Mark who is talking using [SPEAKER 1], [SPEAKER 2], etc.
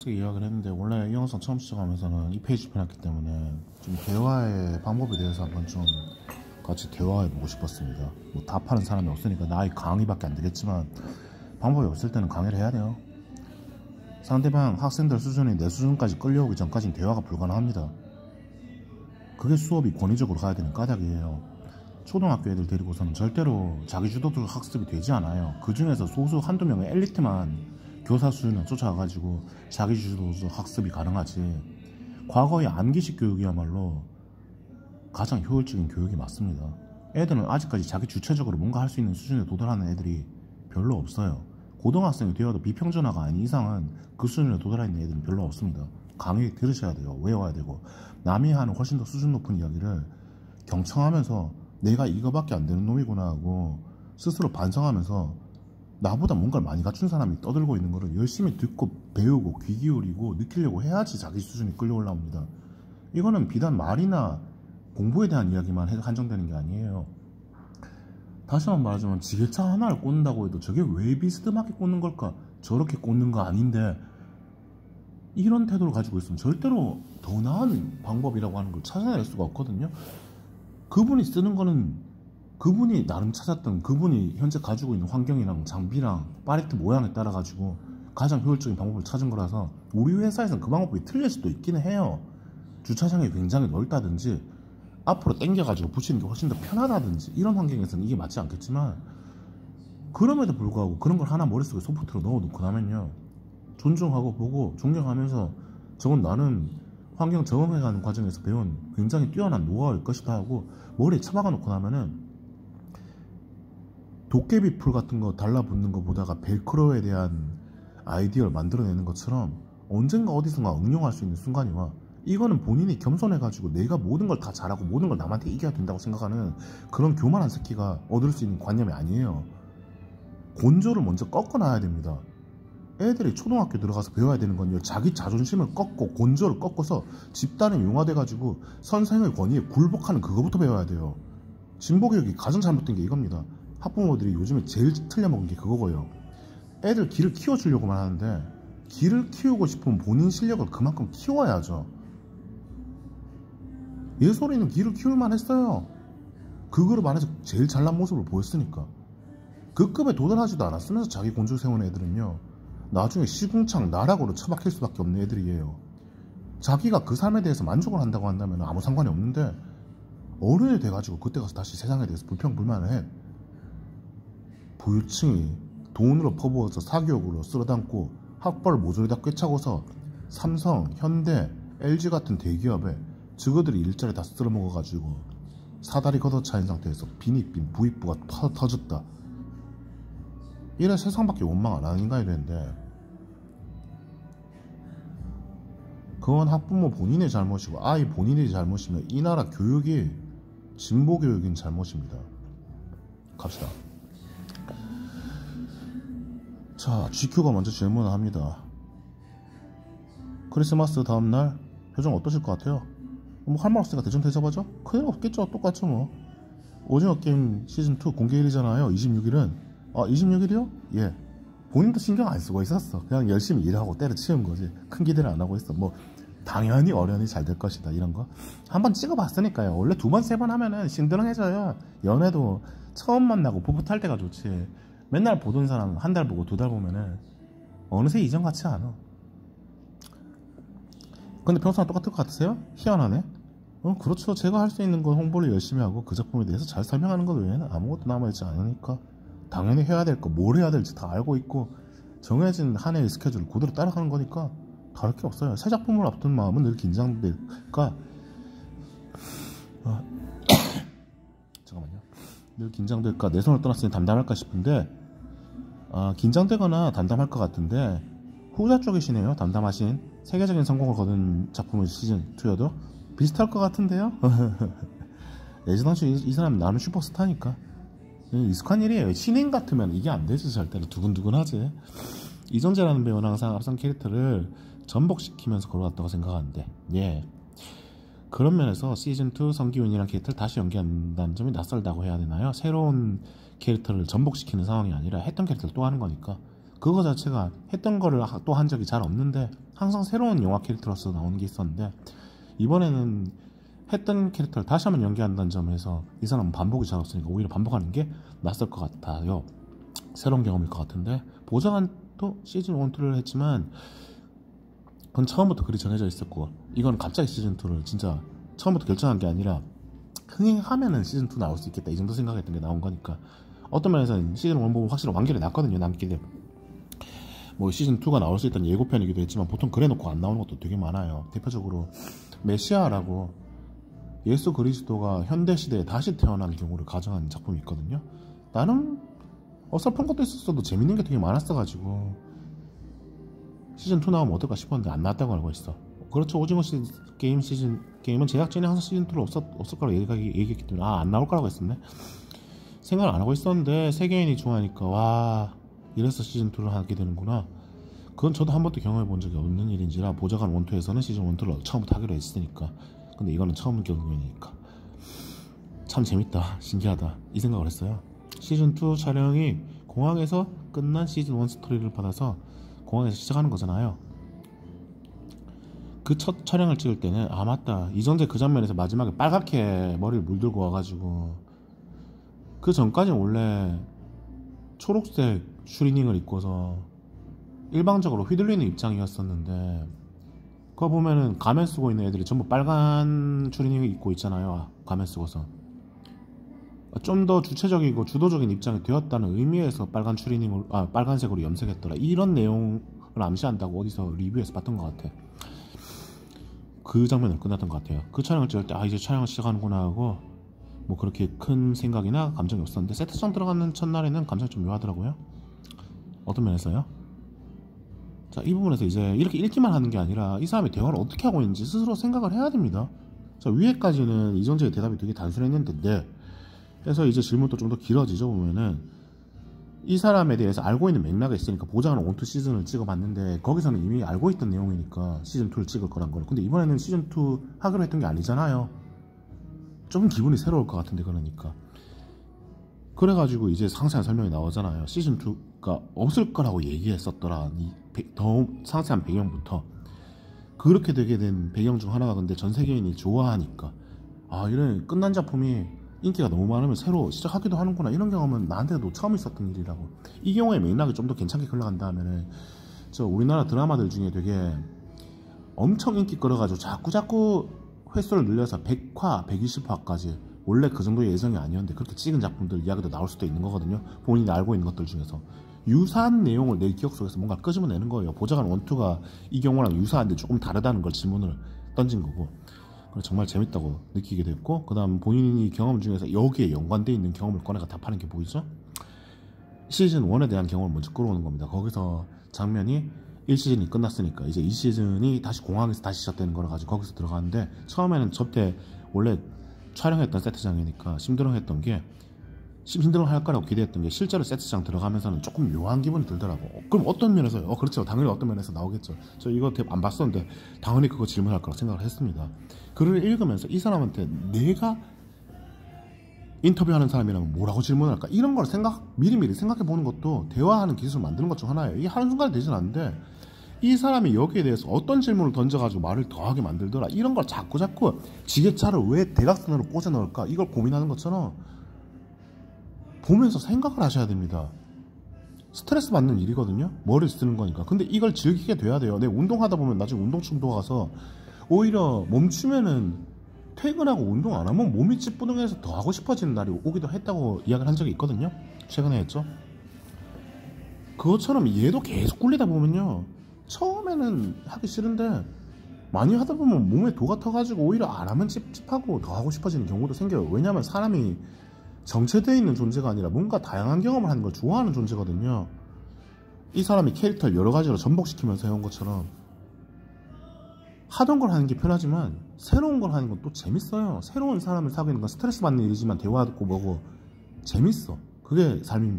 [SPEAKER 1] 이야기를 했는데 원래 이 영상 처음 시작하면서는 이 페이지 편했기 때문에 좀 대화의 방법에 대해서 한번 좀 같이 대화해보고 싶었습니다. 뭐 답하는 사람이 없으니까 나의 강의밖에 안 되겠지만 방법이 없을 때는 강의를 해야 돼요. 상대방 학생들 수준이 내 수준까지 끌려오기 전까지는 대화가 불가능합니다. 그게 수업이 권위적으로 가야 되는 까닭이에요. 초등학교 애들 데리고서는 절대로 자기 주도적 학습이 되지 않아요. 그 중에서 소수 한두 명의 엘리트만 교사 수준을 쫓아가가지고 자기 주도적 학습이 가능하지. 과거의 암기식 교육이야말로 가장 효율적인 교육이 맞습니다. 애들은 아직까지 자기 주체적으로 뭔가 할 수 있는 수준에 도달하는 애들이 별로 없어요. 고등학생이 되어도 비평준화가 아닌 이상은 그 수준에 도달하는 애들은 별로 없습니다. 강의 들으셔야 돼요. 외워야 되고 남이 하는 훨씬 더 수준 높은 이야기를 경청하면서 내가 이거밖에 안 되는 놈이구나 하고 스스로 반성하면서 나보다 뭔가를 많이 갖춘 사람이 떠들고 있는 거를 열심히 듣고 배우고 귀 기울이고 느끼려고 해야지 자기 수준이 끌려 올라옵니다. 이거는 비단 말이나 공부에 대한 이야기만 한정되는 게 아니에요. 다시 한번 말하자면 지게차 하나를 꽂는다고 해도 저게 왜 비스듬하게 꽂는 걸까? 저렇게 꽂는 거 아닌데 이런 태도를 가지고 있으면 절대로 더 나은 방법이라고 하는 걸 찾아낼 수가 없거든요. 그분이 쓰는 거는 그분이 나름 찾았던 그분이 현재 가지고 있는 환경이랑 장비랑 파레트 모양에 따라 가지고 가장 효율적인 방법을 찾은 거라서 우리 회사에서는 그 방법이 틀릴 수도 있기는 해요. 주차장이 굉장히 넓다든지 앞으로 당겨가지고 붙이는 게 훨씬 더 편하다든지 이런 환경에서는 이게 맞지 않겠지만 그럼에도 불구하고 그런 걸 하나 머릿속에 소프트로 넣어놓고 나면요 존중하고 보고 존경하면서 저건 나는 환경 적응해가는 과정에서 배운 굉장히 뛰어난 노하우일 것이다 하고 머리에 처박아 놓고 나면은 도깨비 풀 같은 거 달라붙는 거 보다가 벨크로에 대한 아이디어를 만들어내는 것처럼 언젠가 어디선가 응용할 수 있는 순간이 와. 이거는 본인이 겸손해가지고 내가 모든 걸 다 잘하고 모든 걸 남한테 이겨야 된다고 생각하는 그런 교만한 새끼가 얻을 수 있는 관념이 아니에요. 곤조를 먼저 꺾어놔야 됩니다. 애들이 초등학교 들어가서 배워야 되는 건요 자기 자존심을 꺾고 곤조를 꺾어서 집단에 융화돼가지고 선생의 권위에 굴복하는 그거부터 배워야 돼요. 진보교육이 가장 잘못된 게 이겁니다. 학부모들이 요즘에 제일 틀려먹은 게 그거고요. 애들 기를 키워주려고만 하는데 기를 키우고 싶으면 본인 실력을 그만큼 키워야죠. 예솔이는 기를 키울만 했어요. 그 그룹 안에서 제일 잘난 모습을 보였으니까. 그 급에 도달하지도 않았으면서 자기 곤조 세운 애들은요 나중에 시궁창 나락으로 처박힐 수밖에 없는 애들이에요. 자기가 그 삶에 대해서 만족을 한다고 한다면 아무 상관이 없는데 어른이 돼가지고 그때 가서 다시 세상에 대해서 불평불만을 해. 부유층이 돈으로 퍼부어서 사교육으로 쓸어담고 학벌 모조리 다 꿰차고서 삼성, 현대, LG 같은 대기업에 저거들이 일자리 다 쓸어먹어가지고 사다리 걷어차인 상태에서 빈익빈 부익부가 터졌다. 이래 세상밖에 원망 안 하는 인간이 되는데 그건 학부모 본인의 잘못이고 아이 본인의 잘못이면 이 나라 교육이 진보교육인 잘못입니다. 갑시다. 자, GQ가 먼저 질문을 합니다. 크리스마스 다음날 표정 어떠실 것 같아요? 뭐 할 말 없으니까 대충 대접하죠? 큰일 없겠죠. 똑같죠 뭐. 오징어 게임 시즌2 공개일이잖아요. 26일은 26일이요? 예. 본인도 신경 안 쓰고 있었어. 그냥 열심히 일하고 때려치운 거지. 큰 기대를 안 하고 있어. 뭐 당연히 어련히 잘 될 것이다 이런 거 한번 찍어봤으니까요. 원래 두 번 세 번 하면은 신드렁해져요. 연애도 처음 만나고 부부 탈 때가 좋지. 맨날 보던 사람 한 달 보고 두 달 보면은 어느새 이전 같지 않아. 근데 평소랑 똑같을 것 같으세요? 희한하네. 그렇죠. 제가 할 수 있는 건 홍보를 열심히 하고 그 작품에 대해서 잘 설명하는 것 외에는 아무것도 남아있지 않으니까 당연히 해야 될 거 뭘 해야 될지 다 알고 있고 정해진 한 해의 스케줄을 그대로 따라가는 거니까 다를 게 없어요. 새 작품을 앞둔 마음은 늘 긴장될까 잠깐만요. 늘 긴장될까 내 손을 떠났으니 담담할까 싶은데 긴장되거나 담담할 것 같은데 후자 쪽이시네요. 담담하신 세계적인 성공을 거둔 작품의 시즌2여도 비슷할 것 같은데요. 레지던시 이 사람 나는 슈퍼스타니까 익숙한 일이에요. 신인 같으면 이게 안 되지. 절대로 두근두근하지. 이정재라는 배우는 항상 앞선 캐릭터를 전복시키면서 걸어왔다고 생각하는데 예 그런 면에서 시즌2 성기훈이라는 캐릭터를 다시 연기한다는 점이 낯설다고 해야 되나요? 새로운 캐릭터를 전복시키는 상황이 아니라 했던 캐릭터를 또 하는 거니까 그거 자체가 했던 거를 또 한 적이 잘 없는데 항상 새로운 영화 캐릭터로서 나오는 게 있었는데 이번에는 했던 캐릭터를 다시 한번 연기한다는 점에서 이 사람은 반복이 잘 없으니까 오히려 반복하는 게 낫을 것 같아요. 새로운 경험일 것 같은데 보좌관도 시즌 1, 2를 했지만 그건 처음부터 그리 정해져 있었고 이건 갑자기 시즌 2를 진짜 처음부터 결정한 게 아니라 흥행하면은 시즌 2 나올 수 있겠다 이 정도 생각했던 게 나온 거니까 어떤 면에서는 시즌 1 보면 확실히 완결이 났거든요. 남기들 뭐 시즌 2가 나올 수 있다는 예고편이기도 했지만 보통 그래 놓고 안 나오는 것도 되게 많아요. 대표적으로 메시아라고 예수 그리스도가 현대시대에 다시 태어난 경우를 가정한 작품이 있거든요. 나는 어설픈 것도 있었어도 재밌는 게 되게 많았어가지고 시즌 2 나오면 어떨까 싶었는데 안 나왔다고 알고 있어. 그렇죠. 오징어 게임은 제작진이 항상 시즌 2를 없을 거라고 얘기했기 때문에 안 나올 거라고 했었네. 생각을 안 하고 있었는데 세계인이 좋아하니까 와 이래서 시즌 2를 하게 되는구나. 그건 저도 한 번도 경험해 본 적이 없는 일인지라 보좌관 1, 2에서는 시즌 1, 2를 처음부터 하기로 했으니까 근데 이거는 처음 경험이니까 참 재밌다 신기하다 이 생각을 했어요. 시즌 2 촬영이 공항에서 끝난 시즌 1 스토리를 받아서 공항에서 시작하는 거잖아요. 그 첫 촬영을 찍을 때는 아 맞다 이정재 그 장면에서 마지막에 빨갛게 머리를 물들고 와가지고 그 전까지는 원래 초록색 슈리닝을 입고서 일방적으로 휘둘리는 입장이었었는데 그거 보면은 가면 쓰고 있는 애들이 전부 빨간 슈리닝을 입고 있잖아요. 가면 쓰고서 좀 더 주체적이고 주도적인 입장이 되었다는 의미에서 빨간색으로 염색했더라 이런 내용을 암시한다고 어디서 리뷰에서 봤던 것 같아. 그 장면은 끝났던 것 같아요. 그 촬영을 찍을 때 아 이제 촬영을 시작하는구나 하고 뭐 그렇게 큰 생각이나 감정이 없었는데 세트장 들어가는 첫날에는 감정이 좀 묘하더라고요. 어떤 면에서요? 자, 이 부분에서 이제 이렇게 읽기만 하는 게 아니라 이 사람이 대화를 어떻게 하고 있는지 스스로 생각을 해야 됩니다. 자, 위에까지는 이정재의 대답이 되게 단순했는데 그래서 이제 질문도 좀 더 길어지죠. 보면은 이 사람에 대해서 알고 있는 맥락이 있으니까 보장하는 1, 2 시즌을 찍어봤는데 거기서는 이미 알고 있던 내용이니까 시즌 2를 찍을 거란 걸. 근데 이번에는 시즌 2 하기로 했던 게 아니잖아요. 좀 기분이 새로울 것 같은데 그러니까 그래가지고 이제 상세한 설명이 나오잖아요. 시즌 2가 없을 거라고 얘기했었더라. 더 상세한 배경부터 그렇게 되게 된 배경 중 하나가 근데 전 세계인이 좋아하니까 아 이런 끝난 작품이 인기가 너무 많으면 새로 시작하기도 하는구나 이런 경험은 나한테도 처음 있었던 일이라고. 이 경우에 맥락이 좀 더 괜찮게 흘러간다 하면은 저 우리나라 드라마들 중에 되게 엄청 인기 끌어가지고 자꾸 횟수를 늘려서 100화, 120화까지 원래 그 정도의 예정이 아니었는데 그렇게 찍은 작품들 이야기도 나올 수도 있는 거거든요. 본인이 알고 있는 것들 중에서 유사한 내용을 내 기억 속에서 뭔가 끄집어내는 거예요. 보좌관 1, 2가 이 경우랑 유사한데 조금 다르다는 걸 질문을 던진 거고 정말 재밌다고 느끼게 됐고 그 다음 본인이 경험 중에서 여기에 연관되어 있는 경험을 꺼내가 답하는 게 보이죠. 시즌 1에 대한 경험을 먼저 끌어오는 겁니다. 거기서 장면이 1시즌이 끝났으니까 이제 2시즌이 다시 공항에서 다시 시작되는 거라 가지고 거기서 들어가는데 처음에는 저때 원래 촬영했던 세트장이니까 심드렁했던 게 힘들어할 거라고 기대했던 게 실제로 세트장 들어가면서는 조금 묘한 기분이 들더라고. 그럼 어떤 면에서요? 그렇죠. 당연히 어떤 면에서 나오겠죠. 저 이거 안 봤었는데 당연히 그거 질문할 거라고 생각을 했습니다. 글을 읽으면서 이 사람한테 내가 인터뷰하는 사람이라면 뭐라고 질문할까? 이런 걸 미리미리 생각해 보는 것도 대화하는 기술을 만드는 것 중 하나예요. 이게 한순간에 되진 않는데 이 사람이 여기에 대해서 어떤 질문을 던져가지고 말을 더하게 만들더라. 이런 걸 자꾸 지게차를 왜 대각선으로 꽂아 넣을까? 이걸 고민하는 것처럼 보면서 생각을 하셔야 됩니다. 스트레스 받는 일이거든요. 머리를 쓰는 거니까. 근데 이걸 즐기게 돼야 돼요. 내 운동하다 보면 나중에 운동충도 가서 오히려 멈추면은 퇴근하고 운동 안 하면 몸이 찌뿌둥해서 더 하고 싶어지는 날이 오기도 했다고 이야기를 한 적이 있거든요. 최근에 했죠. 그것처럼 얘도 계속 굴리다 보면요 처음에는 하기 싫은데 많이 하다 보면 몸에 도가 터가지고 오히려 안 하면 찝찝하고 더 하고 싶어지는 경우도 생겨요. 왜냐하면 사람이 정체되어 있는 존재가 아니라 뭔가 다양한 경험을 하는 걸 좋아하는 존재거든요. 이 사람이 캐릭터를 여러 가지로 전복시키면서 해온 것처럼 하던 걸 하는 게 편하지만 새로운 걸 하는 건 또 재밌어요. 새로운 사람을 사귀는 건 스트레스 받는 일이지만 대화하고 뭐고 재밌어. 그게 삶입니다.